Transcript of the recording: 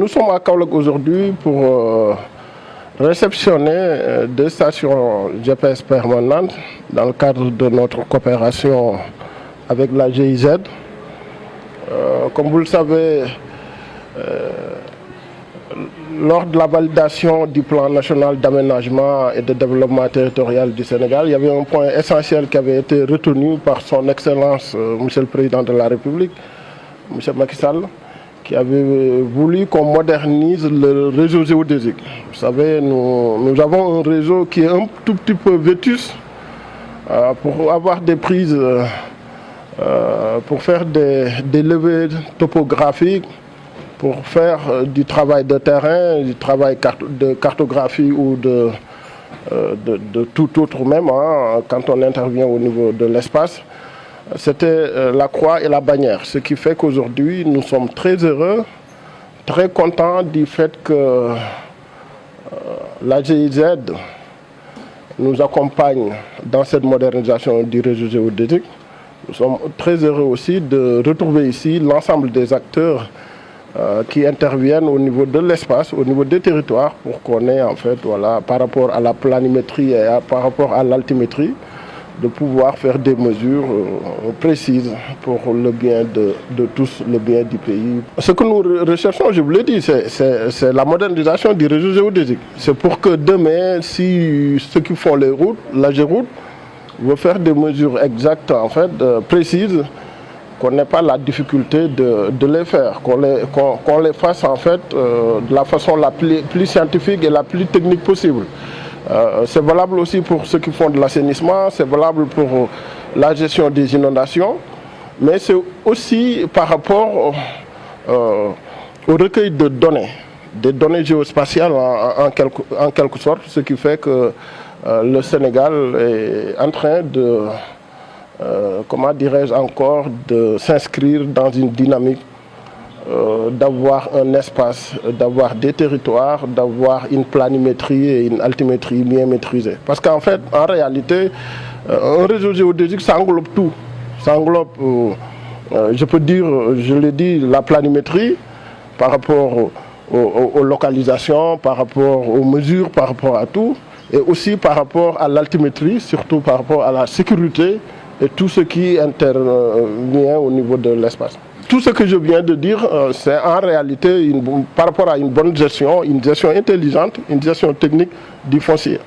Nous sommes à Kaolack aujourd'hui pour réceptionner deux stations GPS permanentes dans le cadre de notre coopération avec la GIZ. Comme vous le savez, lors de la validation du plan national d'aménagement et de développement territorial du Sénégal, il y avait un point essentiel qui avait été retenu par son Excellence, Monsieur le Président de la République, Monsieur Macky Sall, qui avait voulu qu'on modernise le réseau géodésique. Vous savez, nous avons un réseau qui est un tout petit peu vétuste pour avoir des prises, pour faire des levées topographiques, pour faire du travail de terrain, du travail de cartographie ou de tout autre même, hein, quand on intervient au niveau de l'espace. C'était la croix et la bannière, ce qui fait qu'aujourd'hui nous sommes très heureux, très contents du fait que la GIZ nous accompagne dans cette modernisation du réseau géodésique. Nous sommes très heureux aussi de retrouver ici l'ensemble des acteurs qui interviennent au niveau de l'espace, au niveau des territoires, pour qu'on ait en fait, voilà, par rapport à la planimétrie et par rapport à l'altimétrie, de pouvoir faire des mesures précises pour le bien de tous, le bien du pays. Ce que nous recherchons, je vous l'ai dit, c'est la modernisation du réseau géodésique. C'est pour que demain, si ceux qui font les routes, la GEROUTE, veut faire des mesures exactes, en fait, précises, qu'on n'ait pas la difficulté de les faire, qu'on les fasse en fait de la façon la plus scientifique et la plus technique possible. C'est valable aussi pour ceux qui font de l'assainissement, c'est valable pour la gestion des inondations, mais c'est aussi par rapport au recueil de données, des données géospatiales en quelque sorte, ce qui fait que le Sénégal est en train de, comment dirais-je encore, de s'inscrire dans une dynamique d'avoir un espace, d'avoir des territoires, d'avoir une planimétrie et une altimétrie bien maîtrisée. Parce qu'en fait, en réalité, un réseau géodésique, ça englobe tout. Ça englobe, je peux dire, je l'ai dit, la planimétrie par rapport aux localisations, par rapport aux mesures, par rapport à tout, et aussi par rapport à l'altimétrie, surtout par rapport à la sécurité et tout ce qui intervient au niveau de l'espace. Tout ce que je viens de dire, c'est en réalité par rapport à une bonne gestion, une gestion intelligente, une gestion technique du foncier.